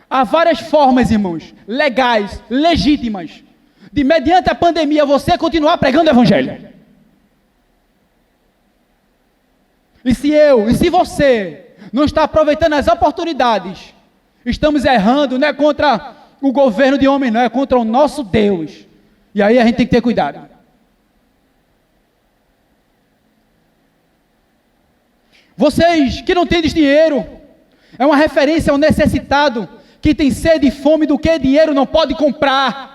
Há várias formas, irmãos, legais, legítimas, de mediante a pandemia você continuar pregando o evangelho. E se você não está aproveitando as oportunidades, estamos errando, não é contra o governo de homens, não, é contra o nosso Deus. E aí a gente tem que ter cuidado. Vocês que não têm dinheiro, é uma referência ao necessitado, que tem sede e fome do que dinheiro não pode comprar.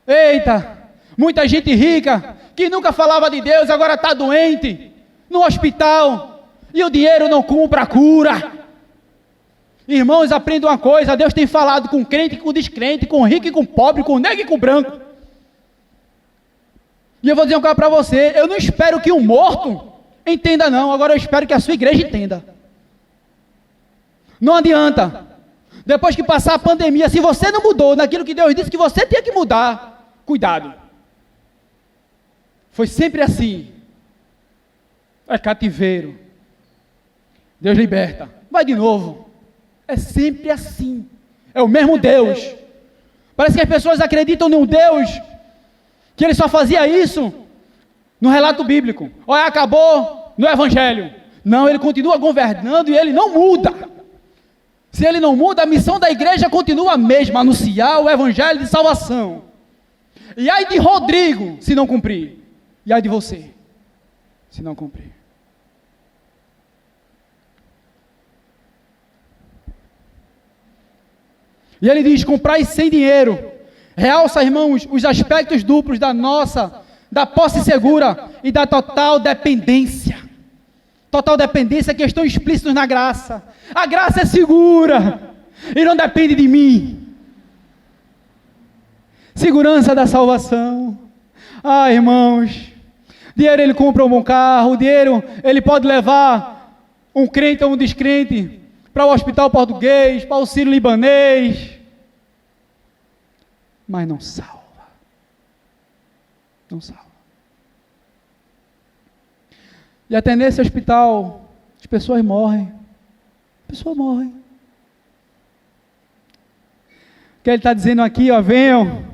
Eita, muita gente rica, que nunca falava de Deus, agora está doente, no hospital, e o dinheiro não compra a cura. Irmãos, aprendam uma coisa, Deus tem falado com crente e com descrente, com rico e com pobre, com negro e com branco. E eu vou dizer uma coisa para você, eu não espero que um morto entenda não, agora eu espero que a sua igreja entenda. Não adianta, depois que passar a pandemia, se você não mudou naquilo que Deus disse que você tinha que mudar, cuidado. Foi sempre assim. É cativeiro. Deus liberta. Vai de novo. É sempre assim. É o mesmo Deus. Parece que as pessoas acreditam num Deus que ele só fazia isso no relato bíblico. Olha, acabou no evangelho. Não, ele continua governando e ele não muda. Se ele não muda, a missão da igreja continua a mesma, anunciar o evangelho de salvação. E ai de Rodrigo, se não cumprir. E ai de você, se não cumprir. E ele diz, comprai sem dinheiro. Realça, irmãos, os aspectos duplos da posse segura e da total dependência. Total dependência que estão explícitos na graça. A graça é segura e não depende de mim. Segurança da salvação. Ah, irmãos, dinheiro ele compra um bom carro, dinheiro ele pode levar um crente ou um descrente para o hospital português, para o Sírio libanês, mas não salva. Não salva. E até nesse hospital, as pessoas morrem. Pessoas morrem. O que ele está dizendo aqui, ó, venham.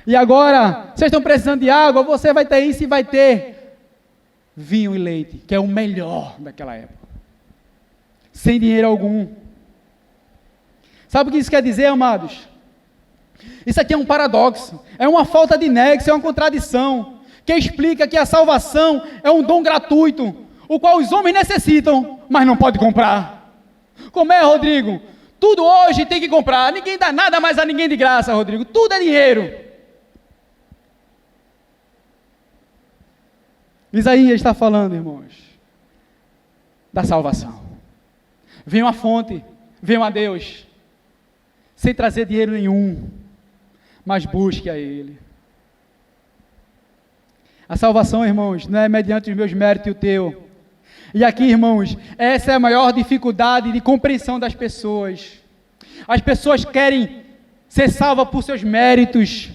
E agora, vocês estão precisando de água, você vai ter isso e vai ter vinho e leite, que é o melhor daquela época. Sem dinheiro algum. Sabe o que isso quer dizer, amados? Isso aqui é um paradoxo, é uma falta de nexo, é uma contradição, que explica que a salvação é um dom gratuito, o qual os homens necessitam, mas não pode comprar. Como é, Rodrigo? Tudo hoje tem que comprar, ninguém dá nada mais a ninguém de graça, Rodrigo, tudo é dinheiro. Isaías está falando, irmãos, da salvação. Venham à fonte, venham a Deus, sem trazer dinheiro nenhum, mas busque a Ele. A salvação, irmãos, não é mediante os meus méritos e o teu. E aqui, irmãos, essa é a maior dificuldade de compreensão das pessoas. As pessoas querem ser salvas por seus méritos.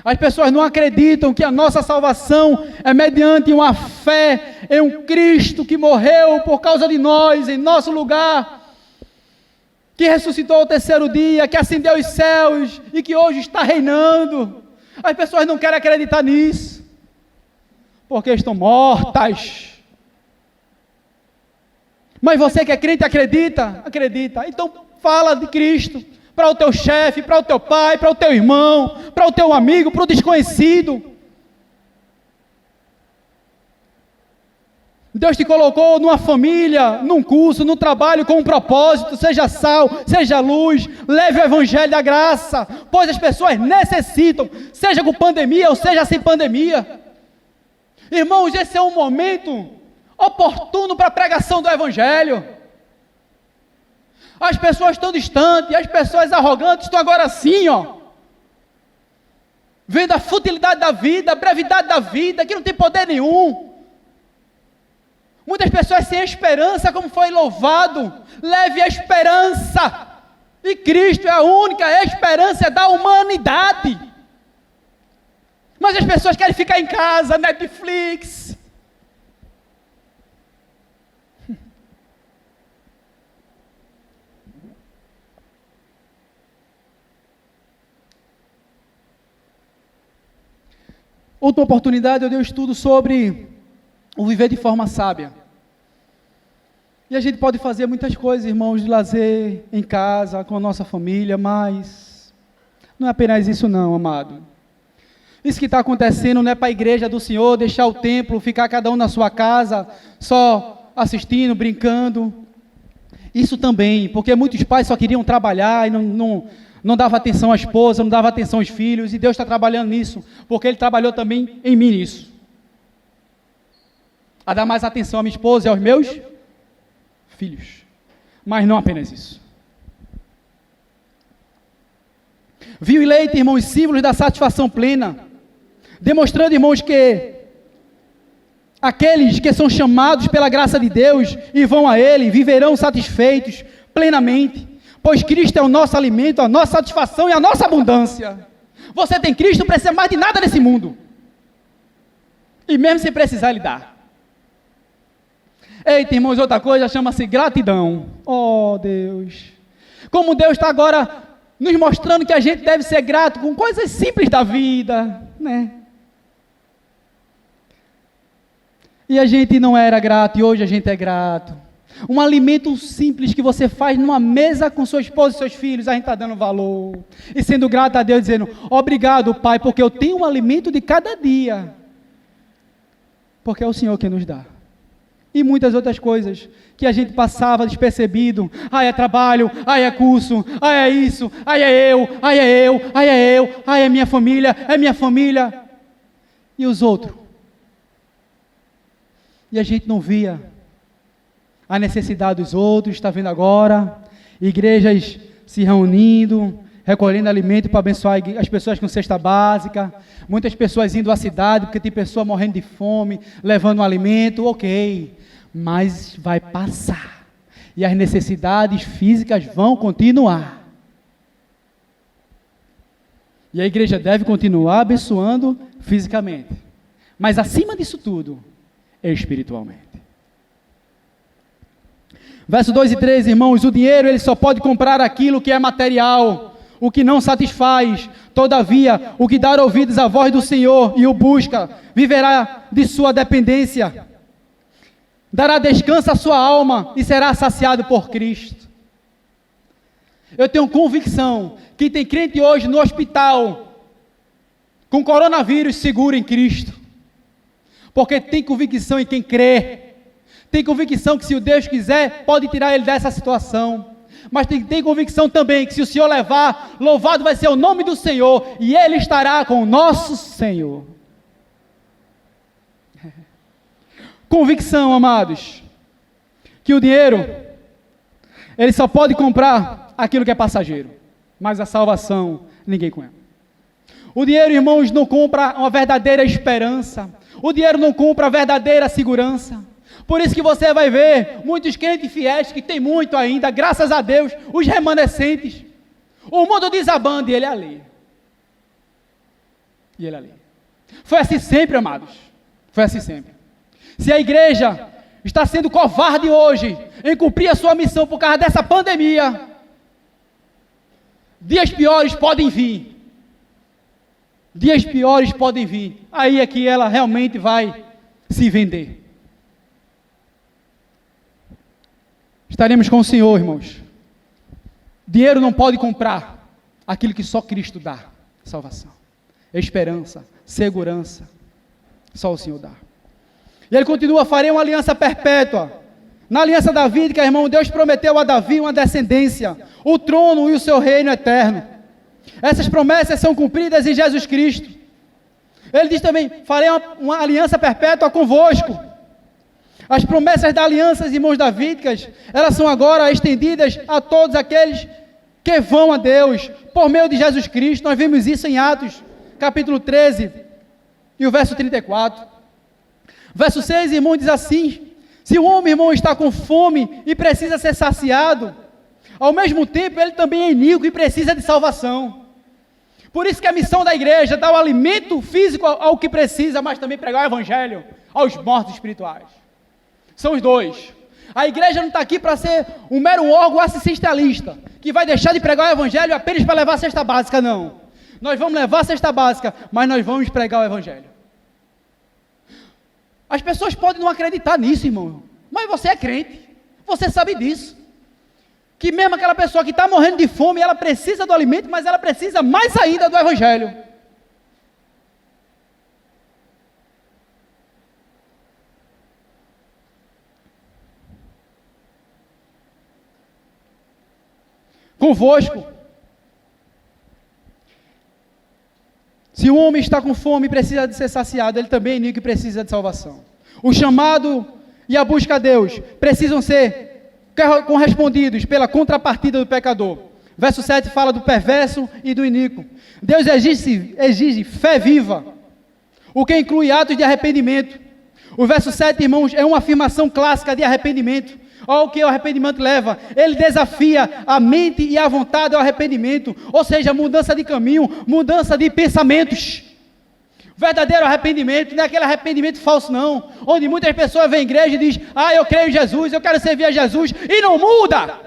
As pessoas não acreditam que a nossa salvação é mediante uma fé em um Cristo que morreu por causa de nós, em nosso lugar, que ressuscitou ao terceiro dia, que ascendeu aos céus e que hoje está reinando. As pessoas não querem acreditar nisso, porque estão mortas. Mas você que é crente acredita? Acredita. Então fala de Cristo para o teu chefe, para o teu pai, para o teu irmão, para o teu amigo, para o desconhecido. Deus te colocou numa família, num curso, num trabalho com um propósito, seja sal, seja luz, leve o evangelho da graça, pois as pessoas necessitam, seja com pandemia ou seja sem pandemia. Irmãos, esse é um momento oportuno para a pregação do evangelho. As pessoas estão distantes, as pessoas arrogantes estão agora assim, ó, vendo a futilidade da vida, a brevidade da vida, que não tem poder nenhum. Muitas pessoas sem esperança, como foi louvado. Leve a esperança, e Cristo é a única esperança da humanidade. Mas as pessoas querem ficar em casa, Netflix. outra oportunidade eu dei um estudo sobre o viver de forma sábia. E a gente pode fazer muitas coisas, irmãos, de lazer, em casa, com a nossa família, mas não é apenas isso não, amado. Isso que está acontecendo não é para a igreja do Senhor deixar o templo, ficar cada um na sua casa, só assistindo, brincando. Isso também, porque muitos pais só queriam trabalhar e não dava atenção à esposa, não dava atenção aos filhos, e Deus está trabalhando nisso, porque Ele trabalhou também em mim nisso. A dar mais atenção à minha esposa e aos meus filhos. Mas não apenas isso. Vinho e leite, irmãos, símbolos da satisfação plena, demonstrando, irmãos, que aqueles que são chamados pela graça de Deus e vão a Ele, viverão satisfeitos plenamente, pois Cristo é o nosso alimento, a nossa satisfação e a nossa abundância. Você tem Cristo, não precisa mais de nada nesse mundo, e mesmo sem precisar Ele dá. Eita, irmãos, outra coisa chama-se gratidão. Oh Deus, como Deus está agora nos mostrando que a gente deve ser grato com coisas simples da vida, né? E a gente não era grato, e hoje a gente é grato. Um alimento simples que você faz numa mesa com sua esposa e seus filhos, a gente está dando valor. E sendo grato a Deus, dizendo, obrigado, Pai, porque eu tenho um alimento de cada dia. Porque é o Senhor quem nos dá. E muitas outras coisas que a gente passava despercebido. Ai, é trabalho, ai, é curso, ai, é isso, ai, é eu, ai, é eu, ai, é eu, ai, é minha família, é minha família. E os outros? E a gente não via a necessidade dos outros. Está vendo agora igrejas se reunindo, recolhendo alimento para abençoar as pessoas com cesta básica, muitas pessoas indo à cidade, porque tem pessoa morrendo de fome, levando um alimento, ok, mas vai passar, e as necessidades físicas vão continuar, e a igreja deve continuar abençoando fisicamente, mas acima disso tudo, espiritualmente. Verso 2 e 3, irmãos, o dinheiro ele só pode comprar aquilo que é material, o que não satisfaz. Todavia, o que dar ouvidos à voz do Senhor e o busca, viverá de sua dependência, dará descanso à sua alma e será saciado por Cristo. Eu tenho convicção que tem crente hoje no hospital, com coronavírus, seguro em Cristo, porque tem convicção em quem crê, tem convicção que se o Deus quiser, pode tirar ele dessa situação, mas tem convicção também que se o Senhor levar, louvado vai ser o nome do Senhor, e Ele estará com o nosso Senhor. Convicção, amados, que o dinheiro, ele só pode comprar aquilo que é passageiro, mas a salvação, ninguém compra. O dinheiro, irmãos, não compra uma verdadeira esperança, o dinheiro não compra a verdadeira segurança. Por isso que você vai ver muitos crentes fiéis, que tem muito ainda, graças a Deus, os remanescentes, o mundo desabando e ele ali. E ele ali. Foi assim sempre, amados. Foi assim sempre. Se a igreja está sendo covarde hoje em cumprir a sua missão por causa dessa pandemia, dias piores podem vir. Dias piores podem vir. Aí é que ela realmente vai se vender. Estaremos com o Senhor, irmãos. Dinheiro não pode comprar aquilo que só Cristo dá. Salvação, esperança, segurança. Só o Senhor dá. E ele continua, farei uma aliança perpétua. Na aliança davídica, irmão, Deus prometeu a Davi uma descendência, o trono e o seu reino eterno. Essas promessas são cumpridas em Jesus Cristo. Ele diz também, farei uma aliança perpétua convosco. As promessas da aliança, irmãos davídicas, elas são agora estendidas a todos aqueles que vão a Deus, por meio de Jesus Cristo. Nós vimos isso em Atos, capítulo 13, e o verso 34. Verso 6, irmão, diz assim, se o homem, irmão, está com fome e precisa ser saciado, ao mesmo tempo ele também é iníquo e precisa de salvação. Por isso que a missão da igreja dá o alimento físico ao que precisa, mas também pregar o evangelho aos mortos espirituais. São os dois. A igreja não está aqui para ser um mero órgão assistencialista, que vai deixar de pregar o evangelho apenas para levar a cesta básica, não. Nós vamos levar a cesta básica, mas nós vamos pregar o evangelho. As pessoas podem não acreditar nisso, irmão, mas você é crente, você sabe disso. Que mesmo aquela pessoa que está morrendo de fome, ela precisa do alimento, mas ela precisa mais ainda do Evangelho. Convosco, se um homem está com fome e precisa de ser saciado, ele também é inimigo e precisa de salvação. O chamado e a busca a Deus precisam ser correspondidos pela contrapartida do pecador. Verso 7 fala do perverso e do iníquo. Deus exige fé viva, o que inclui atos de arrependimento. O verso 7, irmãos, é uma afirmação clássica de arrependimento. Olha o que o arrependimento leva. Ele desafia a mente e a vontade ao arrependimento, ou seja, mudança de caminho, mudança de pensamentos. O verdadeiro arrependimento não é aquele arrependimento falso não, onde muitas pessoas vêm à igreja e dizem, eu creio em Jesus, eu quero servir a Jesus, e não muda.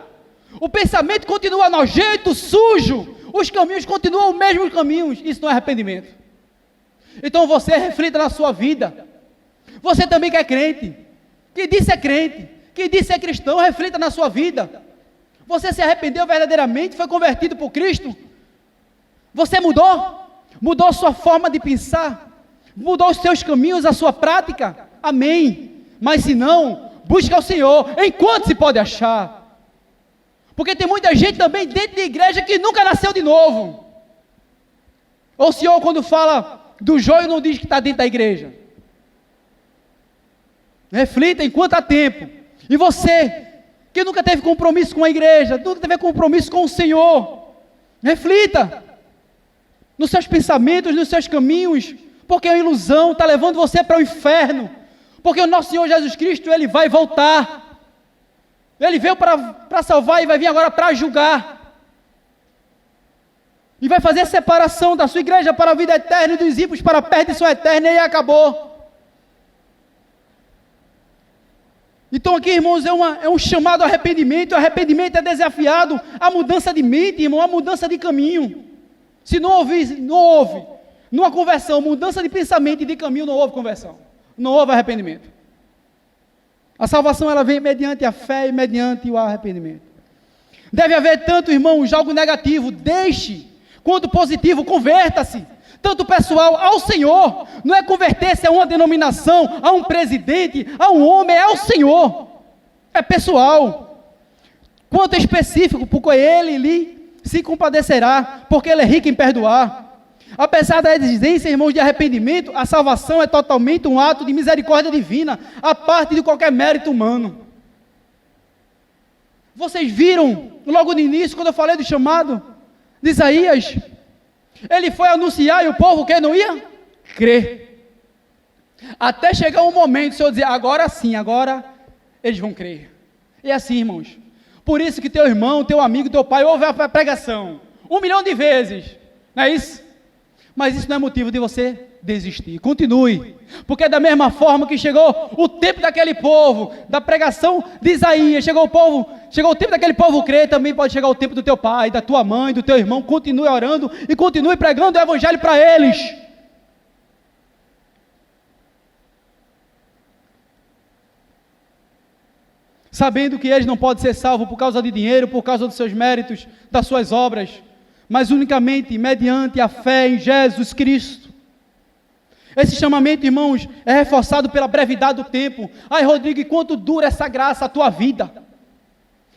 O pensamento continua nojento, sujo, os caminhos continuam os mesmos caminhos. Isso não é arrependimento. Então você reflita na sua vida. Você também que é crente, que disse é crente, que disse é cristão, reflita na sua vida. Você se arrependeu verdadeiramente, foi convertido por Cristo? Você mudou? Mudou a sua forma de pensar? Mudou os seus caminhos, a sua prática? Amém. Mas se não, busque ao Senhor, enquanto se pode achar. Porque tem muita gente também dentro da igreja que nunca nasceu de novo. O Senhor, quando fala do joio, não diz que está dentro da igreja. Reflita enquanto há tempo. E você, que nunca teve compromisso com a igreja, nunca teve compromisso com o Senhor, reflita nos seus pensamentos, nos seus caminhos, porque a ilusão está levando você para o inferno, porque o nosso Senhor Jesus Cristo, Ele vai voltar, Ele veio para salvar e vai vir agora para julgar, e vai fazer separação da sua igreja para a vida eterna e dos ímpios para a perdição eterna, e acabou. Então aqui, irmãos, é um chamado ao arrependimento. O arrependimento é desafiado a mudança de mente, irmão, a mudança de caminho. Se não houve numa conversão, mudança de pensamento e de caminho, não houve conversão, não houve arrependimento. A salvação, ela vem mediante a fé e mediante o arrependimento. Deve haver tanto, irmãos, algo negativo, deixe, quanto positivo, converta-se. Tanto pessoal ao Senhor, não é converter-se a uma denominação, a um presidente, a um homem, é ao Senhor, é pessoal, quanto específico, porque Ele lhe se compadecerá, porque Ele é rico em perdoar. Apesar da exigência, irmãos, de arrependimento, a salvação é totalmente um ato de misericórdia divina, a parte de qualquer mérito humano. Vocês viram, logo no início, quando eu falei do chamado de Isaías, ele foi anunciar e o povo que não ia crer, até chegar um momento, o Senhor dizer, agora sim, agora eles vão crer. E assim, irmãos, por isso que teu irmão, teu amigo, teu pai ouve a pregação 1 milhão de vezes, não é isso? Mas isso não é motivo de você desistir, continue, porque da mesma forma que chegou o tempo daquele povo, da pregação de Isaías, chegou o tempo daquele povo crer, também pode chegar o tempo do teu pai, da tua mãe, do teu irmão. Continue orando e continue pregando o evangelho para eles. Sabendo que eles não podem ser salvos por causa de dinheiro, por causa dos seus méritos, das suas obras, mas unicamente mediante a fé em Jesus Cristo. Esse chamamento, irmãos, é reforçado pela brevidade do tempo. Ai, Rodrigo, e quanto dura essa graça, a tua vida?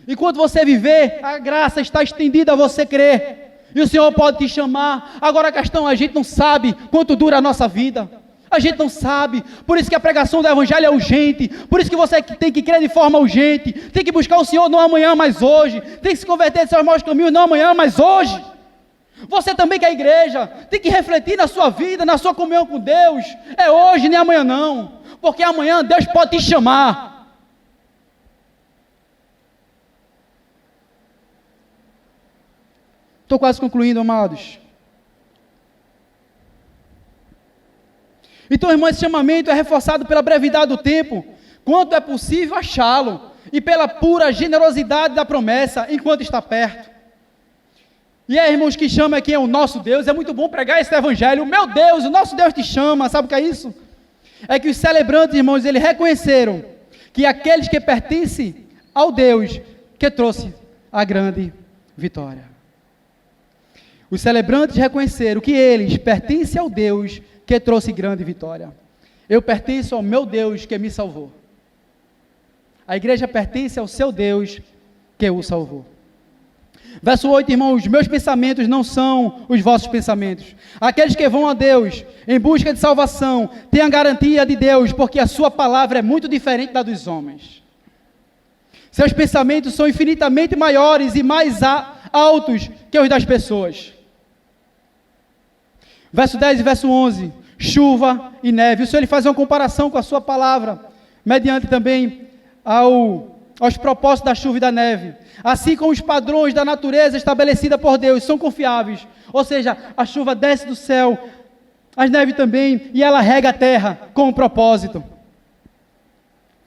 Enquanto você viver, a graça está estendida a você crer, e o Senhor pode te chamar. Agora a questão, a gente não sabe quanto dura a nossa vida, a gente não sabe, por isso que a pregação do evangelho é urgente, por isso que você tem que crer de forma urgente, tem que buscar o Senhor não amanhã, mas hoje, tem que se converter de seus maus caminhos não amanhã, mas hoje. Você também que é igreja, tem que refletir na sua vida, na sua comunhão com Deus, é hoje, nem amanhã não, porque amanhã Deus pode te chamar. Estou quase concluindo, amados. Então, irmão, esse chamamento é reforçado pela brevidade do tempo, quanto é possível achá-lo, e pela pura generosidade da promessa, enquanto está perto. E é, irmãos, que chama aqui é o nosso Deus. É muito bom pregar esse evangelho. O meu Deus, o nosso Deus te chama. Sabe o que é isso? é que os celebrantes, irmãos, eles reconheceram que aqueles que pertencem ao Deus que trouxe a grande vitória. Os celebrantes reconheceram que eles pertencem ao Deus que trouxe grande vitória. Eu pertenço ao meu Deus que me salvou. A igreja pertence ao seu Deus que o salvou. Verso 8, irmãos, meus pensamentos não são os vossos pensamentos. Aqueles que vão a Deus em busca de salvação têm a garantia de Deus, porque a sua palavra é muito diferente da dos homens. Seus pensamentos são infinitamente maiores e mais altos que os das pessoas. Verso 10 e verso 11, chuva e neve. O Senhor ele faz uma comparação com a sua palavra, mediante também aos propósitos da chuva e da neve. Assim como os padrões da natureza estabelecida por Deus são confiáveis, ou seja, a chuva desce do céu, as neves também, e ela rega a terra com um propósito.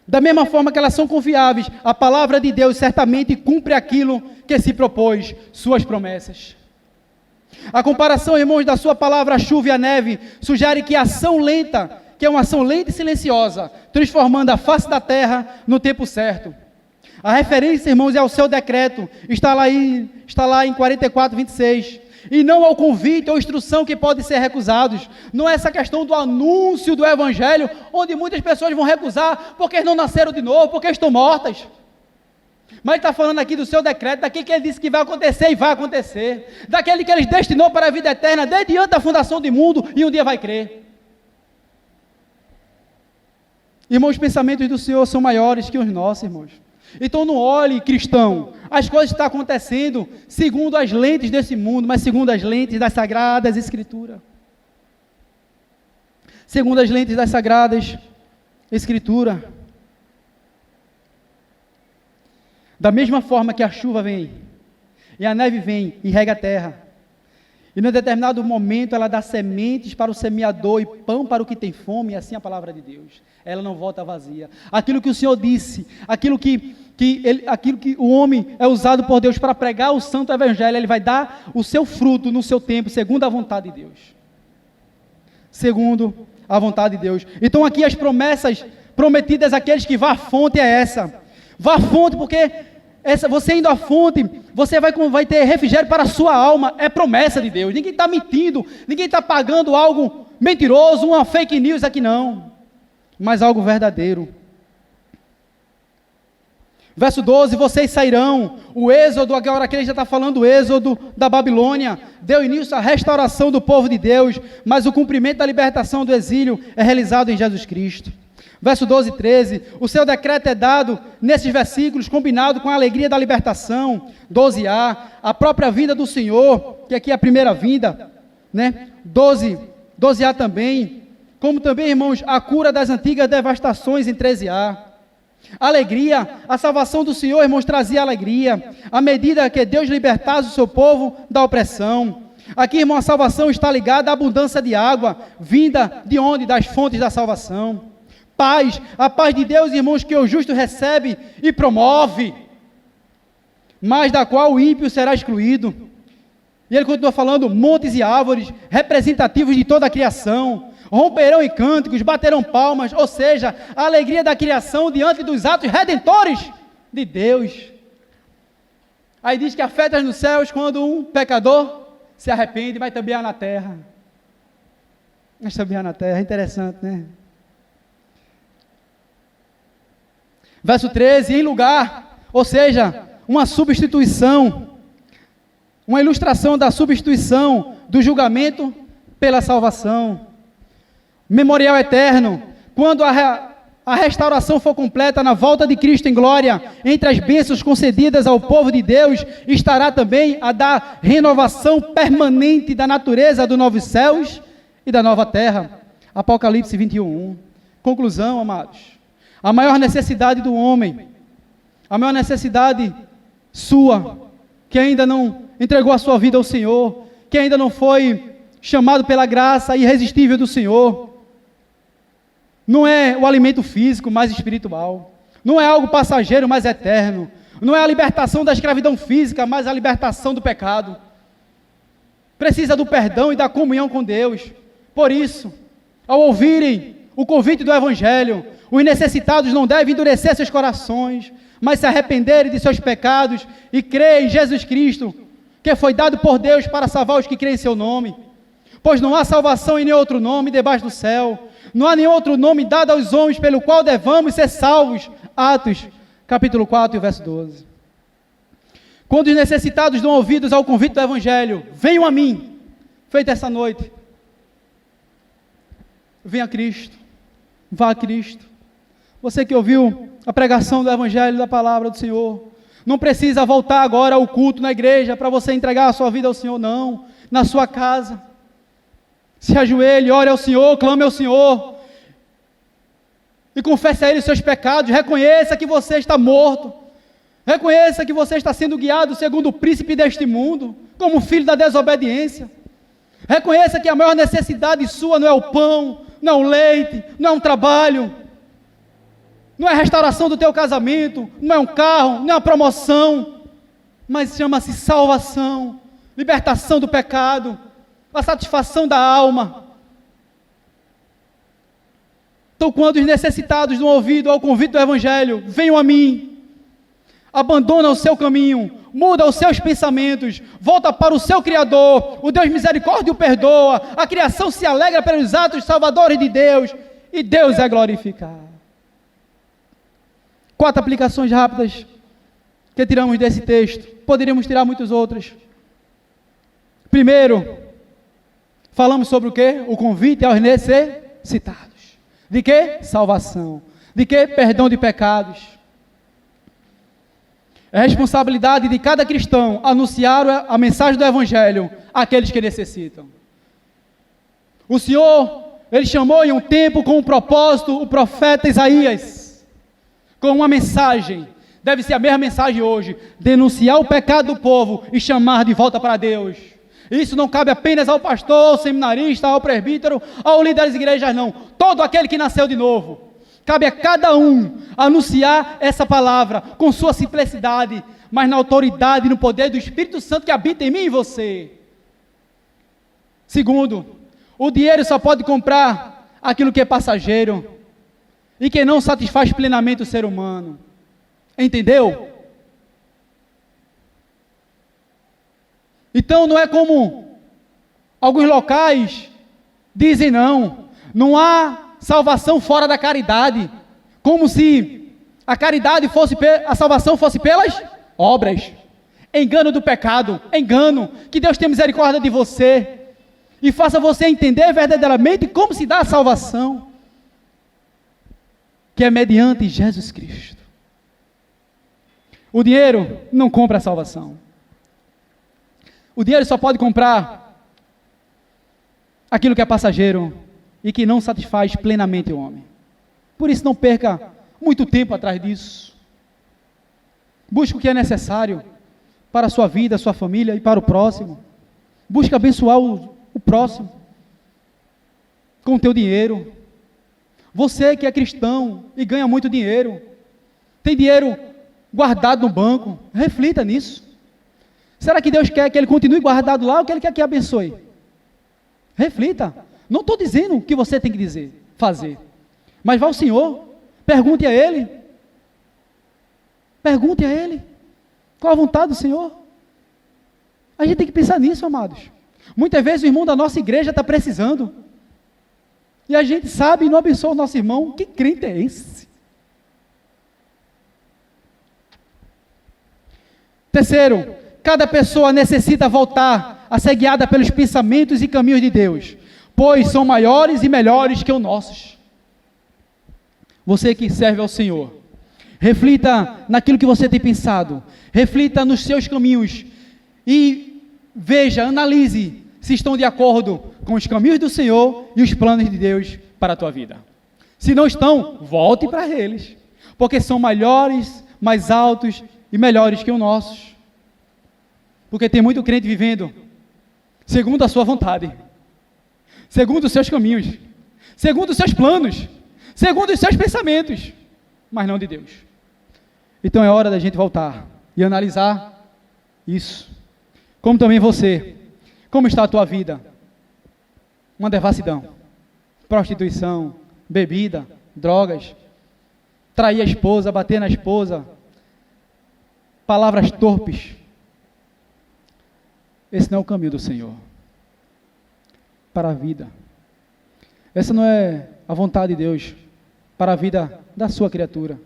Da mesma forma que elas são confiáveis, a palavra de Deus certamente cumpre aquilo que se propôs, suas promessas. A comparação, irmãos, da sua palavra, a chuva e a neve, sugere que a ação lenta, que é uma ação lenta e silenciosa, transformando a face da terra no tempo certo. A referência, irmãos, é ao seu decreto, está lá em 44, 26, e não ao convite ou instrução que podem ser recusados. Não é essa questão do anúncio do evangelho, onde muitas pessoas vão recusar, porque não nasceram de novo, porque estão mortas. Mas está falando aqui do seu decreto, daquele que ele disse que vai acontecer e vai acontecer, daquele que ele destinou para a vida eterna, desde antes da fundação do mundo, e um dia vai crer. Irmãos, os pensamentos do Senhor são maiores que os nossos, irmãos. Então não olhe, cristão, as coisas estão acontecendo segundo as lentes desse mundo, mas segundo as lentes das Sagradas Escrituras. Segundo as lentes das Sagradas Escrituras. Da mesma forma que a chuva vem, e a neve vem e rega a terra, e num determinado momento ela dá sementes para o semeador e pão para o que tem fome, e assim a palavra de Deus, ela não volta vazia. Aquilo que o Senhor disse, aquilo que o homem é usado por Deus para pregar o santo evangelho, ele vai dar o seu fruto no seu tempo, segundo a vontade de Deus. Segundo a vontade de Deus. Então aqui as promessas prometidas àqueles que vá à fonte é essa. Vá à fonte, porque você indo à fonte, você vai ter refrigério para a sua alma, é promessa de Deus. Ninguém está mentindo, ninguém está pagando algo mentiroso, uma fake news aqui não, mas algo verdadeiro. Verso 12, vocês sairão. O êxodo, agora que ele já está falando, o êxodo da Babilônia, deu início à restauração do povo de Deus, mas o cumprimento da libertação do exílio é realizado em Jesus Cristo. Verso 12 e 13, o seu decreto é dado nesses versículos, combinado com a alegria da libertação. 12a, a própria vinda do Senhor, que aqui é a primeira vinda, né? 12a também, como também, irmãos, a cura das antigas devastações em 13a. Alegria, a salvação do Senhor, irmãos, trazia alegria, à medida que Deus libertasse o seu povo da opressão. Aqui, irmão, a salvação está ligada à abundância de água, vinda de onde? Das fontes da salvação. Paz, a paz de Deus, irmãos, que o justo recebe e promove, mas da qual o ímpio será excluído. E ele continua falando, montes e árvores, representativos de toda a criação, romperão em cânticos, baterão palmas, ou seja, a alegria da criação diante dos atos redentores de Deus. Aí diz que há festas nos céus quando um pecador se arrepende, mas também há na terra. Mas também há na terra, é interessante, né? Verso 13, em lugar, ou seja, uma substituição, uma ilustração da substituição do julgamento pela salvação. Memorial eterno, quando a restauração for completa na volta de Cristo em glória, entre as bênçãos concedidas ao povo de Deus, estará também a da renovação permanente da natureza dos novos céus e da nova terra. Apocalipse 21:1. Conclusão, amados. A maior necessidade do homem, a maior necessidade sua, que ainda não entregou a sua vida ao Senhor, que ainda não foi chamado pela graça irresistível do Senhor, não é o alimento físico, mas espiritual, não é algo passageiro, mas eterno, não é a libertação da escravidão física, mas a libertação do pecado. Precisa do perdão e da comunhão com Deus. Por isso, ao ouvirem o convite do Evangelho. Os necessitados não devem endurecer seus corações, mas se arrependerem de seus pecados e crer em Jesus Cristo, que foi dado por Deus para salvar os que creem em seu nome. Pois não há salvação em nenhum outro nome debaixo do céu, não há nenhum outro nome dado aos homens pelo qual devamos ser salvos. Atos, capítulo 4, verso 12. Quando os necessitados dão ouvidos ao convite do Evangelho, venham a mim, feita essa noite, venha a Cristo, vá a Cristo. Você que ouviu a pregação do Evangelho, da palavra do Senhor, não precisa voltar agora ao culto na igreja para você entregar a sua vida ao Senhor, não. Na sua casa, se ajoelhe, ore ao Senhor, clame ao Senhor e confesse a Ele os seus pecados. Reconheça que você está morto, reconheça que você está sendo guiado segundo o príncipe deste mundo, como filho da desobediência. Reconheça que a maior necessidade sua não é o pão, não é o leite, não é um trabalho, não é a restauração do teu casamento, não é um carro, não é uma promoção, mas chama-se salvação, libertação do pecado, a satisfação da alma. Então, quando os necessitados dão ouvido ao convite do Evangelho, venham a mim, abandona o seu caminho, muda os seus pensamentos, volta para o seu Criador, o Deus misericórdia o perdoa, a criação se alegra pelos atos salvadores de Deus, e Deus é glorificado. 4 aplicações rápidas que tiramos desse texto, poderíamos tirar muitas outras. Primeiro, falamos sobre o quê? O convite aos necessitados. De quê? Salvação. De quê? Perdão de pecados. É responsabilidade de cada cristão anunciar a mensagem do Evangelho àqueles que necessitam. O Senhor, Ele chamou em um tempo com um propósito o profeta Isaías, com uma mensagem, deve ser a mesma mensagem hoje, denunciar o pecado do povo e chamar de volta para Deus. Isso não cabe apenas ao pastor, ao seminarista, ao presbítero, ao líder das igrejas, não. Todo aquele que nasceu de novo. Cabe a cada um anunciar essa palavra com sua simplicidade, mas na autoridade e no poder do Espírito Santo que habita em mim e você. Segundo, o dinheiro só pode comprar aquilo que é passageiro e que não satisfaz plenamente o ser humano. Entendeu? Então não é como alguns locais dizem, não há salvação fora da caridade, como se a caridade fosse, a salvação fosse pelas obras. Engano do pecado, engano, que Deus tenha misericórdia de você e faça você entender verdadeiramente como se dá a salvação, que é mediante Jesus Cristo. O dinheiro não compra a salvação. O dinheiro só pode comprar aquilo que é passageiro e que não satisfaz plenamente o homem. Por isso não perca muito tempo atrás disso. Busque o que é necessário para a sua vida, a sua família e para o próximo. Busque abençoar o próximo com o teu dinheiro. Você que é cristão e ganha muito dinheiro, tem dinheiro guardado no banco, reflita nisso. Será que Deus quer que ele continue guardado lá ou que ele quer que abençoe? Reflita. Não estou dizendo o que você tem que dizer, fazer. Mas vá ao Senhor, pergunte a Ele. Pergunte a Ele. Qual a vontade do Senhor? A gente tem que pensar nisso, amados. Muitas vezes o irmão da nossa igreja está precisando. E a gente sabe e não abençoa o nosso irmão. Que crente é esse? Terceiro, cada pessoa necessita voltar a ser guiada pelos pensamentos e caminhos de Deus, pois são maiores e melhores que os nossos. Você que serve ao Senhor, reflita naquilo que você tem pensado, reflita nos seus caminhos e veja, analise se estão de acordo com os caminhos do Senhor e os planos de Deus para a tua vida. Se não estão, volte para eles, porque são maiores, mais altos e melhores que os nossos. Porque tem muito crente vivendo segundo a sua vontade, segundo os seus caminhos, segundo os seus planos, segundo os seus pensamentos, mas não de Deus. Então é hora da gente voltar e analisar isso. Como também você, como está a tua vida? Uma devassidão, prostituição, bebida, drogas, trair a esposa, bater na esposa, palavras torpes. Esse não é o caminho do Senhor para a vida. Essa não é a vontade de Deus para a vida da sua criatura.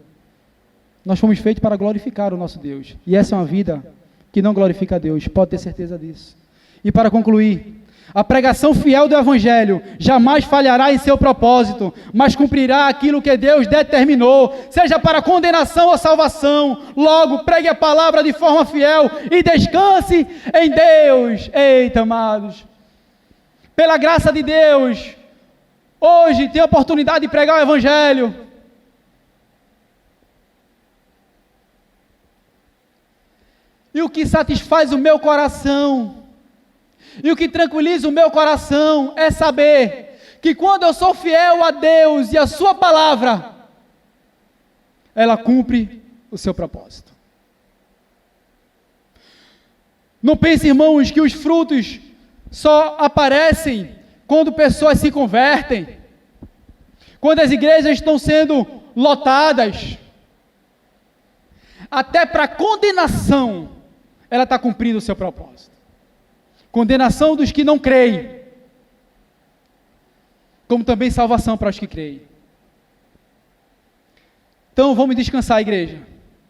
Nós fomos feitos para glorificar o nosso Deus, e essa é uma vida que não glorifica a Deus, pode ter certeza disso. E para concluir, a pregação fiel do Evangelho jamais falhará em seu propósito, mas cumprirá aquilo que Deus determinou, seja para condenação ou salvação. Logo, pregue a palavra de forma fiel e descanse em Deus. Eita, amados, pela graça de Deus, hoje tem a oportunidade de pregar o Evangelho. E o que satisfaz o meu coração, e o que tranquiliza o meu coração, é saber que quando eu sou fiel a Deus e a sua palavra, ela cumpre o seu propósito. Não pense, irmãos, que os frutos só aparecem quando pessoas se convertem, quando as igrejas estão sendo lotadas. Até para condenação, ela está cumprindo o seu propósito. Condenação dos que não creem, como também salvação para os que creem. Então vamos descansar, igreja.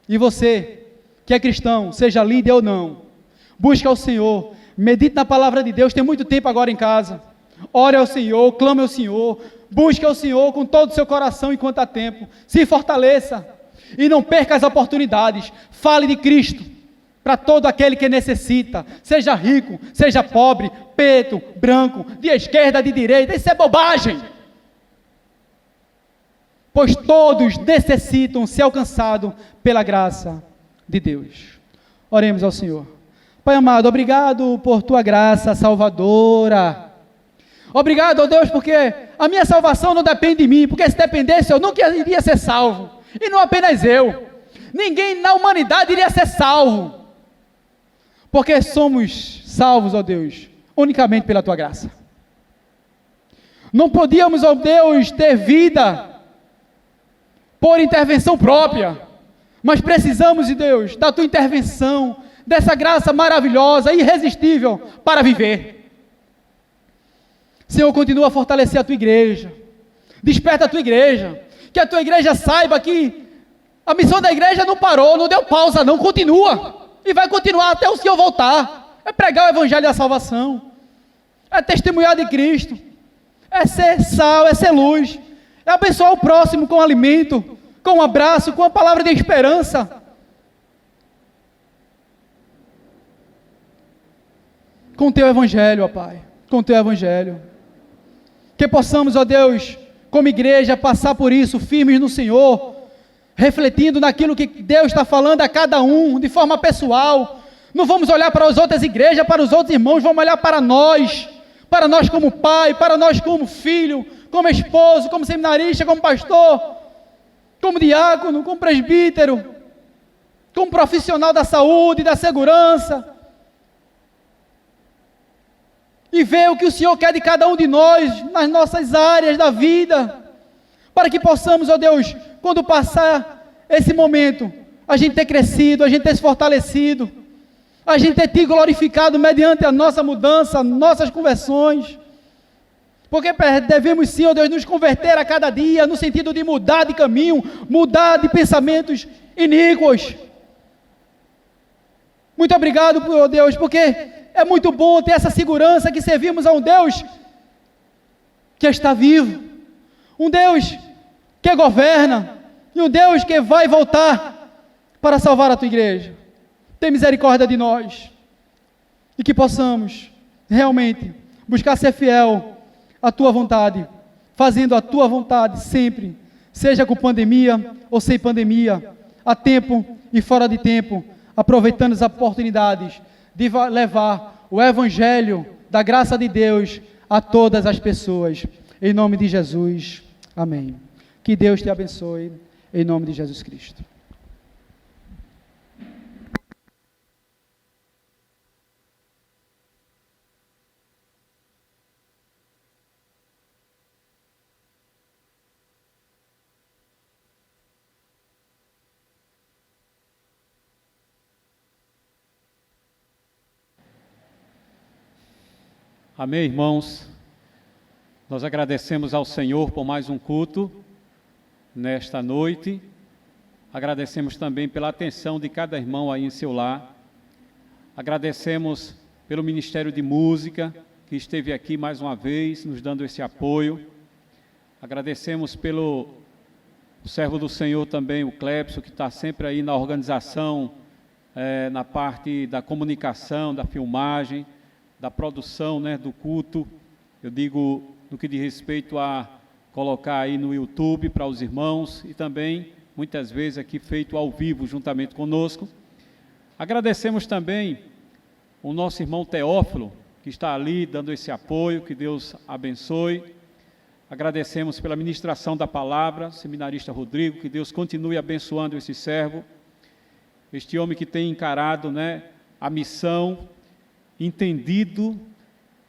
E você, que é cristão, seja líder ou não, busque ao Senhor, medite na palavra de Deus. Tem muito tempo agora em casa. Ore ao Senhor, clame ao Senhor, busque ao Senhor com todo o seu coração enquanto há tempo. Se fortaleça e não perca as oportunidades. Fale de Cristo para todo aquele que necessita, seja rico, seja pobre, preto, branco, de esquerda, de direita. Isso é bobagem, pois todos necessitam ser alcançados pela graça de Deus. Oremos ao Senhor. Pai amado, obrigado por tua graça salvadora. Obrigado, ó Deus, porque a minha salvação não depende de mim, porque se dependesse eu nunca iria ser salvo, e não apenas eu, ninguém na humanidade iria ser salvo, porque somos salvos, ó Deus, unicamente pela tua graça. Não podíamos, ó Deus, ter vida por intervenção própria, mas precisamos, de Deus, da tua intervenção, dessa graça maravilhosa, irresistível, para viver. Senhor, continua a fortalecer a tua igreja, desperta a tua igreja, que a tua igreja saiba que a missão da igreja não parou, não deu pausa não, continua, e vai continuar até o Senhor voltar. É pregar o evangelho da salvação, é testemunhar de Cristo, é ser sal, é ser luz, é abençoar o próximo com alimento, com um abraço, com a palavra de esperança. Com o teu evangelho, ó Pai, com o teu evangelho, que possamos, ó Deus, como igreja, passar por isso, firmes no Senhor, refletindo naquilo que Deus está falando a cada um, de forma pessoal. Não vamos olhar para as outras igrejas, para os outros irmãos, vamos olhar para nós como pai, para nós como filho, como esposo, como seminarista, como pastor, como diácono, como presbítero, como profissional da saúde, da segurança, e ver o que o Senhor quer de cada um de nós, nas nossas áreas da vida, para que possamos, ó Deus, quando passar esse momento, a gente ter crescido, a gente ter se fortalecido, a gente ter te glorificado mediante a nossa mudança, nossas conversões, porque devemos sim, ó Deus, nos converter a cada dia, no sentido de mudar de caminho, mudar de pensamentos iníquos. Muito obrigado, ó Deus, porque é muito bom ter essa segurança que servimos a um Deus que está vivo, um Deus que governa, e um Deus que vai voltar para salvar a tua igreja. Tem misericórdia de nós, e que possamos realmente buscar ser fiel à tua vontade, fazendo a tua vontade sempre, seja com pandemia ou sem pandemia, a tempo e fora de tempo, aproveitando as oportunidades de levar o evangelho da graça de Deus a todas as pessoas, em nome de Jesus, amém. Que Deus te abençoe, em nome de Jesus Cristo. Amém, irmãos? Nós agradecemos ao Senhor por mais um culto nesta noite. Agradecemos também pela atenção de cada irmão aí em seu lar. Agradecemos pelo Ministério de Música, que esteve aqui mais uma vez, nos dando esse apoio. Agradecemos pelo servo do Senhor também, o Clebson, que está sempre aí na organização, na parte da comunicação, da filmagem, da produção, do culto. Eu digo no que diz respeito a colocar aí no YouTube para os irmãos e também, muitas vezes, aqui feito ao vivo, juntamente conosco. Agradecemos também o nosso irmão Teófilo, que está ali dando esse apoio, que Deus abençoe. Agradecemos pela ministração da palavra, seminarista Rodrigo, que Deus continue abençoando esse servo, este homem que tem encarado a missão, entendido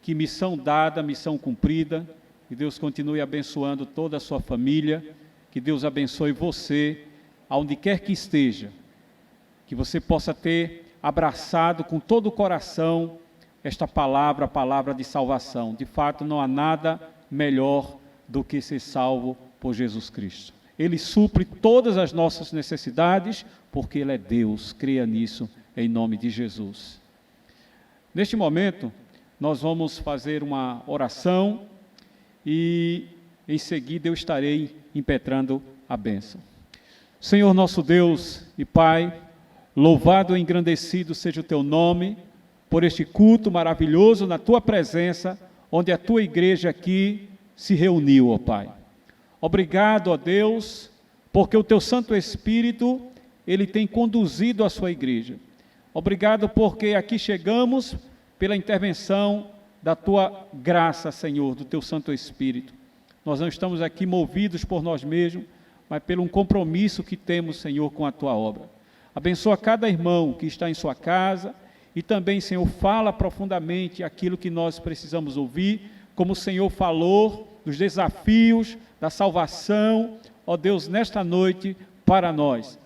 que missão dada, missão cumprida, que Deus continue abençoando toda a sua família, que Deus abençoe você, aonde quer que esteja, que você possa ter abraçado com todo o coração esta palavra, a palavra de salvação. De fato, não há nada melhor do que ser salvo por Jesus Cristo. Ele supre todas as nossas necessidades, porque Ele é Deus. Creia nisso, em nome de Jesus. Neste momento, nós vamos fazer uma oração e, em seguida, eu estarei impetrando a bênção. Senhor nosso Deus e Pai, louvado e engrandecido seja o Teu nome, por este culto maravilhoso na Tua presença, onde a Tua igreja aqui se reuniu, ó Pai. Obrigado, ó Deus, porque o Teu Santo Espírito, Ele tem conduzido a Sua igreja. Obrigado porque aqui chegamos pela intervenção da Tua graça, Senhor, do Teu Santo Espírito. Nós não estamos aqui movidos por nós mesmos, mas pelo um compromisso que temos, Senhor, com a Tua obra. Abençoa cada irmão que está em sua casa e também, Senhor, fala profundamente aquilo que nós precisamos ouvir, como o Senhor falou dos desafios, da salvação, ó Deus, nesta noite para nós.